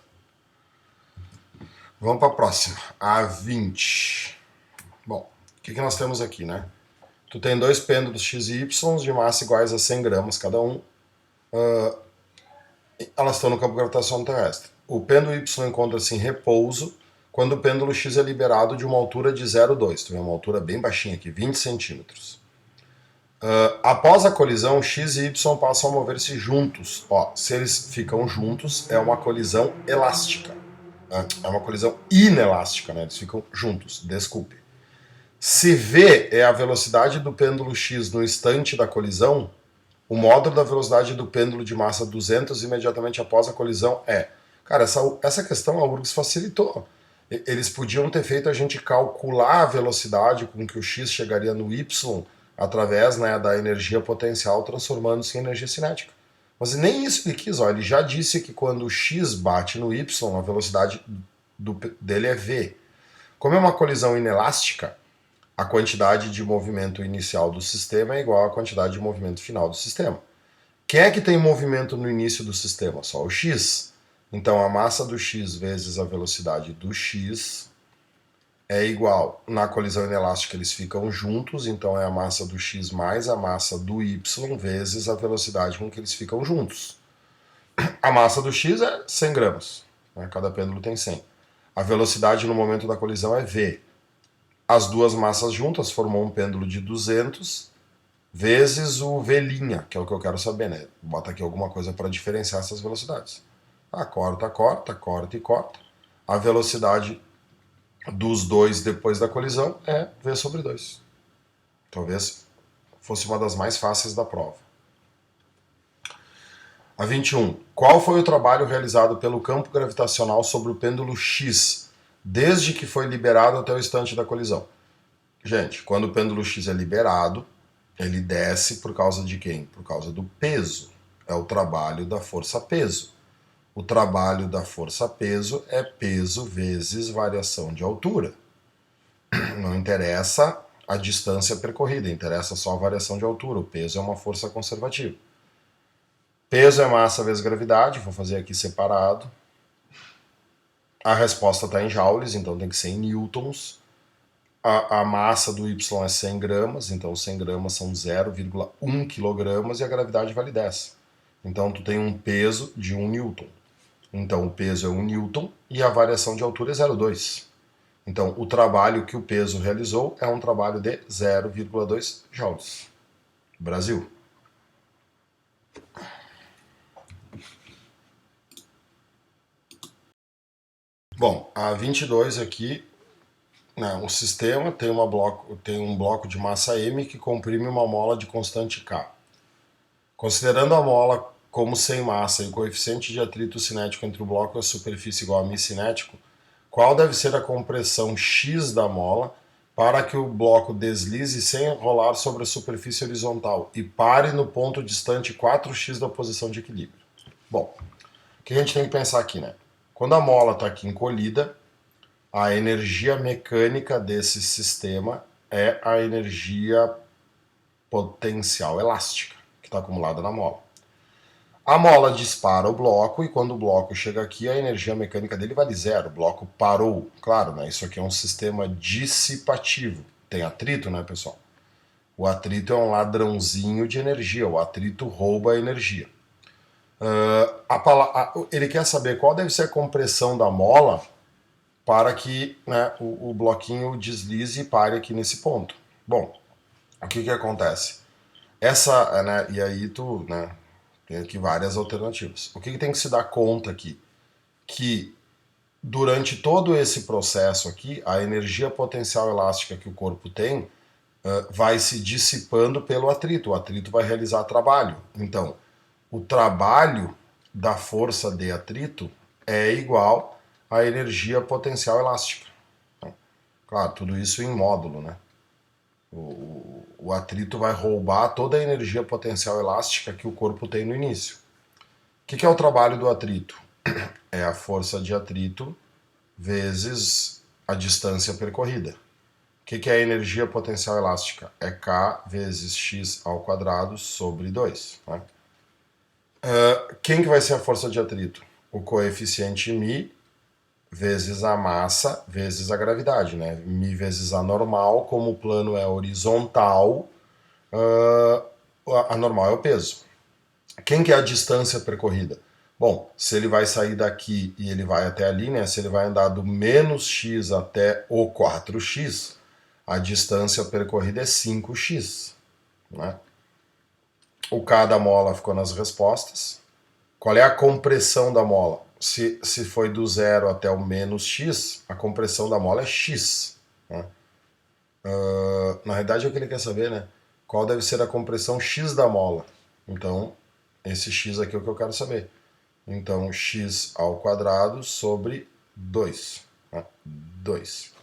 Vamos para a próxima. A 20. Bom, o que nós temos aqui, né? Tu tem dois pêndulos x e y de massa iguais a 100 gramas cada um. Elas estão no campo gravitacional terrestre. O pêndulo y encontra-se em repouso quando o pêndulo x é liberado de uma altura de 0,2. Tu vê uma altura bem baixinha aqui, 20 centímetros. Após a colisão, x e y passam a mover-se juntos. Ó, se eles ficam juntos, é uma colisão elástica. É uma colisão inelástica, né? Eles ficam juntos, desculpe. Se v é a velocidade do pêndulo x no instante da colisão, o módulo da velocidade do pêndulo de massa 200 imediatamente após a colisão é... Cara, essa questão a URGS facilitou. Eles podiam ter feito a gente calcular a velocidade com que o x chegaria no y através, né, da energia potencial transformando-se em energia cinética. Mas nem isso ele quis. Ó. Ele já disse que quando o x bate no y, a velocidade dele é v. Como é uma colisão inelástica, a quantidade de movimento inicial do sistema é igual à quantidade de movimento final do sistema. Quem é que tem movimento no início do sistema? Só o x. Então a massa do x vezes a velocidade do x é igual. Na colisão inelástica eles ficam juntos, então é a massa do x mais a massa do y vezes a velocidade com que eles ficam juntos. A massa do x é 100 gramas. Né? Cada pêndulo tem 100. A velocidade no momento da colisão é v. As duas massas juntas formam um pêndulo de 200 vezes o v', que é o que eu quero saber, né? Bota aqui alguma coisa para diferenciar essas velocidades. Corta, corta, corta e corta. A velocidade dos dois depois da colisão é v sobre 2. Talvez fosse uma das mais fáceis da prova. A 21. Qual foi o trabalho realizado pelo campo gravitacional sobre o pêndulo X desde que foi liberado até o instante da colisão? Gente, quando o pêndulo X é liberado, ele desce por causa de quem? Por causa do peso. É o trabalho da força-peso. O trabalho da força-peso é peso vezes variação de altura. Não interessa a distância percorrida, interessa só a variação de altura. O peso é uma força conservativa. Peso é massa vezes gravidade, vou fazer aqui separado. A resposta está em joules, então tem que ser em newtons. A massa do y é 100 gramas, então 100 gramas são 0,1 quilogramas e a gravidade vale 10. Então tu tem um peso de 1 newton. Então o peso é 1 newton e a variação de altura é 0,2. Então o trabalho que o peso realizou é um trabalho de 0,2 joules. Brasil. Bom, a 22 aqui, né, um sistema tem um bloco de massa m que comprime uma mola de constante K. Considerando a mola como sem massa e o coeficiente de atrito cinético entre o bloco e a superfície igual a μ cinético, qual deve ser a compressão x da mola para que o bloco deslize sem rolar sobre a superfície horizontal e pare no ponto distante 4x da posição de equilíbrio? Bom, o que a gente tem que pensar aqui, né? Quando a mola está aqui encolhida, a energia mecânica desse sistema é a energia potencial elástica que está acumulada na mola. A mola dispara o bloco e quando o bloco chega aqui, a energia mecânica dele vale 0. O bloco parou. Claro, né? Isso aqui é um sistema dissipativo. Tem atrito, né, pessoal? O atrito é um ladrãozinho de energia, o atrito rouba a energia. Ele quer saber qual deve ser a compressão da mola para que, né, o bloquinho deslize e pare aqui nesse ponto. Bom, o que acontece? Né, e aí tu, né, tem aqui várias alternativas. O que tem que se dar conta aqui? Que durante todo esse processo aqui, a energia potencial elástica que o corpo tem vai se dissipando pelo atrito. O atrito vai realizar trabalho. Então, o trabalho da força de atrito é igual à energia potencial elástica. Claro, tudo isso em módulo, né? O atrito vai roubar toda a energia potencial elástica que o corpo tem no início. O que é o trabalho do atrito? É a força de atrito vezes a distância percorrida. O que é a energia potencial elástica? É K vezes x ao quadrado sobre 2. Né? Quem que vai ser a força de atrito? O coeficiente μ vezes a massa vezes a gravidade. Né? μ vezes a normal, como o plano é horizontal, a normal é o peso. Quem que é a distância percorrida? Bom, se ele vai sair daqui e ele vai até ali, né? Se ele vai andar do menos x até o 4x, a distância percorrida é 5x. Né? O K da mola ficou nas respostas. Qual é a compressão da mola? Se foi do 0 até o menos x, a compressão da mola é x. Né? Na realidade, é o que ele quer saber, né? Qual deve ser a compressão x da mola? Então, esse x aqui é o que eu quero saber. Então, x ao quadrado sobre 2. Né? 2.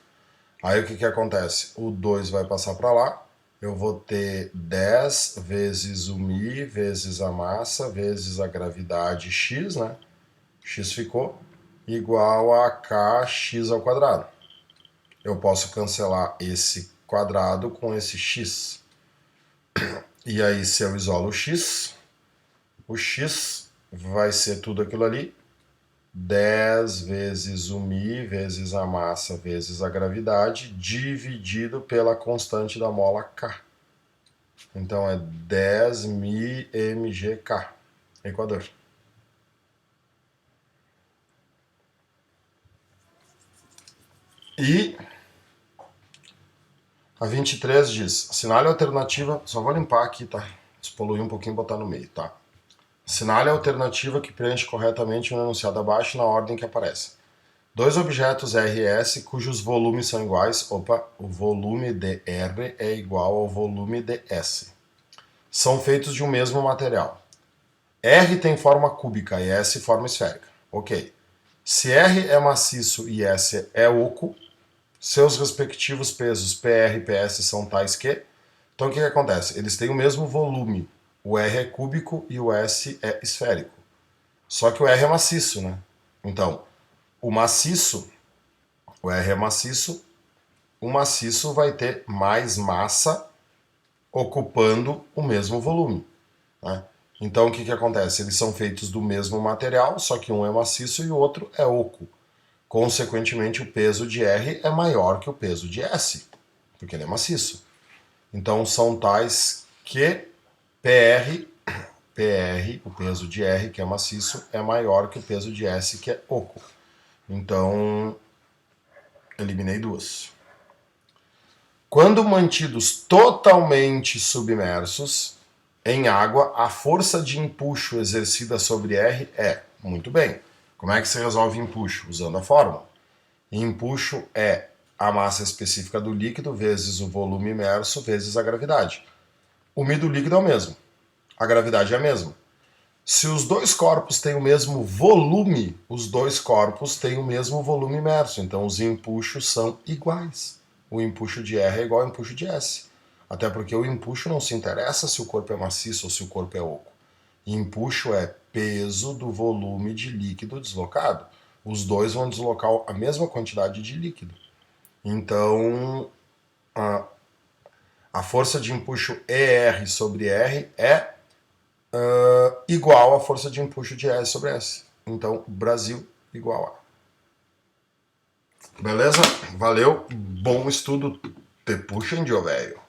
Aí o que acontece? O 2 vai passar para lá. Eu vou ter 10 vezes o μ vezes a massa vezes a gravidade x, né? X ficou igual a kx ao quadrado. Eu posso cancelar esse quadrado com esse x. E aí, se eu isolo o x vai ser tudo aquilo ali. 10 vezes o μ vezes a massa vezes a gravidade dividido pela constante da mola K. Então é 10 μ mgk. Equador. E a 23 diz, assinale a alternativa, só vou limpar aqui, tá? Despoluir um pouquinho e botar no meio, tá? Assinale a alternativa que preenche corretamente o enunciado abaixo na ordem que aparece. Dois objetos R e S cujos volumes são iguais, o volume de R é igual ao volume de S. São feitos de um mesmo material. R tem forma cúbica e S forma esférica. Ok. Se R é maciço e S é oco, seus respectivos pesos PR e PS são tais que... Então o que acontece? Eles têm o mesmo volume. O R é cúbico e o S é esférico. Só que o R é maciço, né? Então, o R é maciço, o maciço vai ter mais massa ocupando o mesmo volume. Né? Então o que acontece? Eles são feitos do mesmo material, só que um é maciço e o outro é oco. Consequentemente, o peso de R é maior que o peso de S, porque ele é maciço. Então são tais que PR, o peso de R, que é maciço, é maior que o peso de S, que é oco. Então, eliminei duas. Quando mantidos totalmente submersos em água, a força de empuxo exercida sobre R é... Muito bem. Como é que se resolve empuxo? Usando a fórmula. Empuxo é a massa específica do líquido vezes o volume imerso vezes a gravidade. O μ do líquido é o mesmo. A gravidade é a mesma. Se os dois corpos têm o mesmo volume, os dois corpos têm o mesmo volume imerso. Então os empuxos são iguais. O empuxo de R é igual ao empuxo de S. Até porque o empuxo não se interessa se o corpo é maciço ou se o corpo é oco. Empuxo é peso do volume de líquido deslocado. Os dois vão deslocar a mesma quantidade de líquido. Então, a força de empuxo ER sobre R é igual à força de empuxo de S sobre S. Então, Brasil igual a. Beleza? Valeu. Bom estudo. Te puxem, Dio velho.